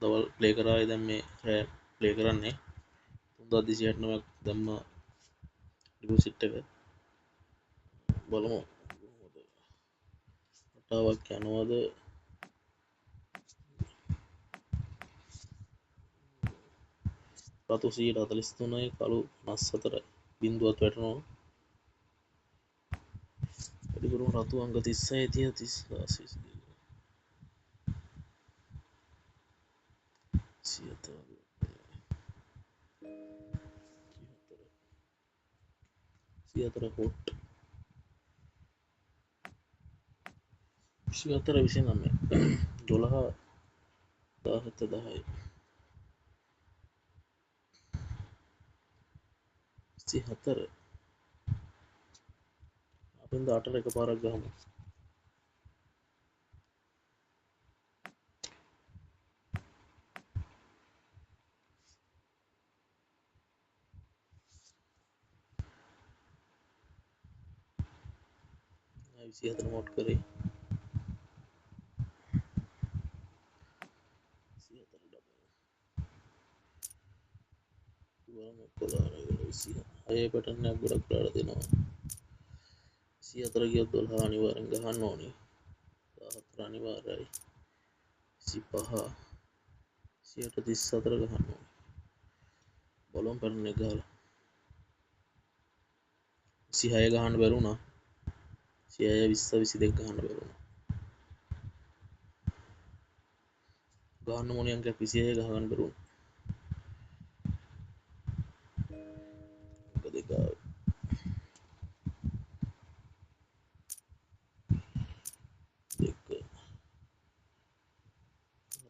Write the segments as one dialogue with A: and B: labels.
A: දවල් ප්ලේ කරායි දැන් මේ රෑ ප්ලේ කරන්නේ 3269ක් දැම්ම ඩිපොසිට් එක බලමු රටාවක් යනවාද රතු 143යි කළු 54යි බිඳුවත් වැටෙනවා වැඩිපුරම රතු අංක 36 30 34 කොට් 24 29 12 17 10යි 24 අපෙන් 8 එක පාරක් ගහමු 24 නෝට් කරේ 26 පැටර්න් එකක් ගොඩක් දාලා දෙනවා 24 ගියොත් 12 අනිවාර්යෙන් ගහන්න ඕනේ 14 අනිවාර්යයි 25 34 ගහන්න ඕනේ බලමු පැටර්න් එක ගහලා 26 ගහන්න බැරුණා 26 20 22 ගහන්න බැරුණා ගහන්න මොන අංකයක් 26 ගහන්න බැරුණා අංක දෙක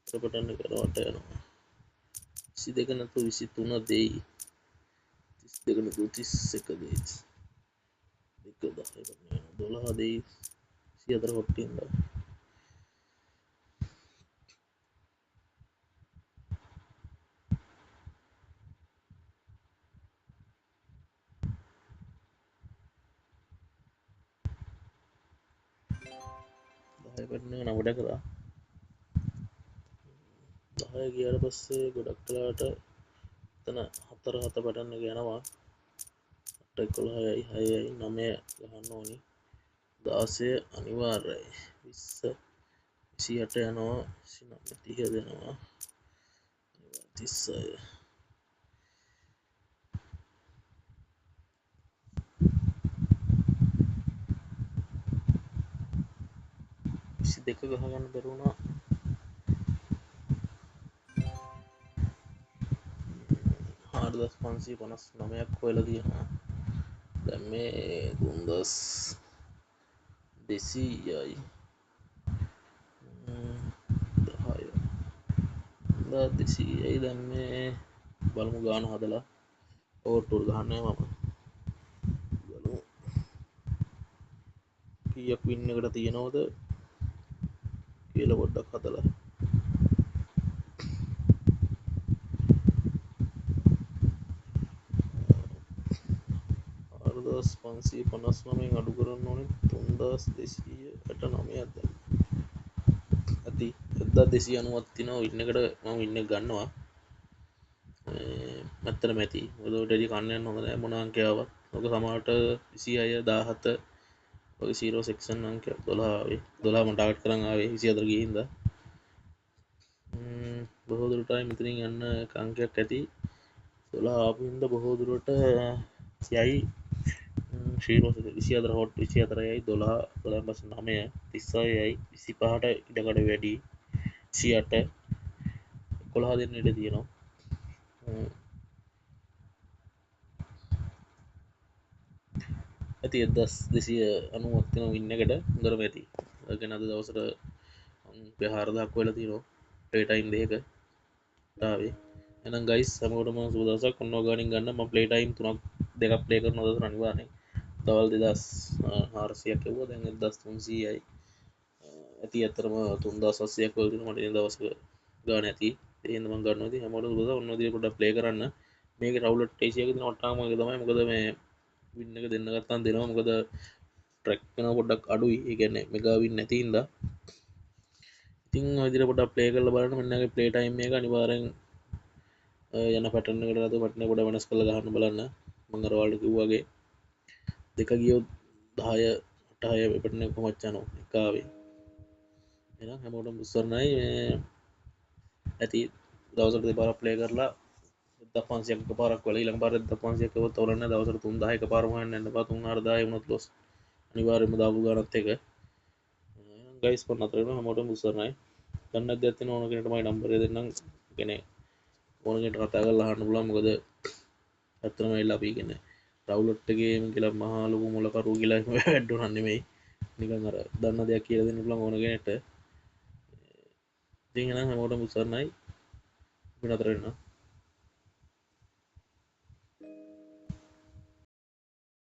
A: හතර පැටර්න් එක කරවට යනවා 22 නැතු 23 දෙයි 32 නැතු 31 දෙයි 2 10 12 දෙයි 24 කොටින් දා 10 පැටර්න් එක නවඩ කරා 10 ගියාට පස්සේ ගොඩක් කලාට එතන 4 7 පැටර්න් එක යනවා 8 11යි 6යි 9 ගහන්න ඕනි 16 අනිවාර්යයි 20 28 යනවා 29 30 දෙනවා 36 22 ගහගන්න බැරුණා 4559ක් හොයලා තියෙනවා දැන් මේ 3200යි 10 200යි දැන් මේ බලමු ගාන හදලා ඕට්ටුවර ගහන්නේ මම බලමු කීයක් වින් එකට තියෙනවද කියලා පොඩ්ඩක් හදලා 4559 අඩු කරන්න ඕනේ 3269ක් දැන් ඇති 1290ක් තියෙනවා වින් එකට මම වින් එක ගන්නවා ඇත්තටම ඇති මොකද ඔය ඩෙලි කන්න යන්න හොඳ නැහැ මොන අංකයක් ආවත් ඔක සමහරට 26 17 ඔය 0 සෙක්ෂන් අංකයක් 12 ආවේ 12 මම ටාගට් කරන් ආවේ 24 ගියේ හින්දා බොහෝ දුරට මෙතනින් යන්න අංකයක් ඇති 12 ආපු හින්දා බොහෝ දුරට යයි 24 හොට් 24යි 12 12 පස්සේ 9 36යි 25ට ඉඩකඩ වැඩි 28 11 දෙන්න ඉඩ තියෙනවා ඇති 1290ක් තියෙනවා වින් එකට හොඳටම ඇති ඒ කියන්නේ අද දවසට 4000ක් වෙලා තියෙනවා ප්ලේ ටයිම් දෙකක ආවේ එහෙනම් ගයිස් හැමෝටම සුබ දවසක් ඔන්න ඔයගානින් ගන්න මම ප්ලේ ටයිම් 3ක් දෙකක් ප්ලේ කරනවා දවසට අනිවාර්යෙන් දවල් 2400ක් එවුවා දැන් 1300යි ඇති අතරම 3700ක් වගේ තියෙනවා මට ඉතින් දවසක ගාන ඇති ඒ හින්දා මම ගන්නවා ඉතින් හැමෝටම සුබ දවසක් ඔන්න ඔය විදිහට පොඩ්ඩක් ප්ලේ කරන්න මේකේ රවුලට් ටේසියක තියෙන වටාම වගේ තමයි මොකද මේ වින් එක දෙන්න ගත්තාම දෙනවා මොකද ට්‍රැක් වෙනවා පොඩ්ඩක් අඩුයි ඒ කියන්නේ මෙගා වින් නැති හින්දා ඉතින් ඔය විදිහට පොඩ්ඩක් ප්ලේ කරලා බලන්න මෙන්නගේ ප්ලේ ටයිම් එක අනිවාර්යෙන් යන පැටර්න් එකට අද බටන් එක පොඩ්ඩක් වෙනස් කරලා ගහන්න බලන්න මම අර ඔයාලට කිව්වා වගේ දෙක ගියොත් 10 8 6 බටන් එක කොහොමද යනවා එක ආවේ එහෙනම් හැමෝටම උස්සරණයි ඇති දවසට දෙපාරක් ප්ලේ කරලා 1500ක් එකපාරක් වල ඊළඟ පාර 1500ක් කවොත් තවරන්නේ දවසට 3000 එකපාරම හොයන්න යන්න බා 3000 වුණොත් ලොස් අනිවාර්යයෙන්ම දාපු ගානත් එක ගයිස් කොන්න අතර වෙනවා හැමෝටම උස්සරණයි ගන්න නැද්ද ඇත්තේ ඕන කෙනෙක්ට මගේ නම්බරය දෙන්නම් කියන්නේ ඕන කෙනෙක්ට කතා කරලා අහන්න පුළුවන් මොකද ඇත්තටම එලා අපි කියන්නේ රවුලට් එකේම කියලා මහා ලොකු මොලකරු කියලා වැඩුණා නෙමෙයි නිකන් අර දන්න දෙයක් කියලා දෙන්න පුළුවන් ඕන කෙනෙක්ට ඉතින් එහෙනම් හැමෝටම උස්සරණයි අපි නතර වෙනවා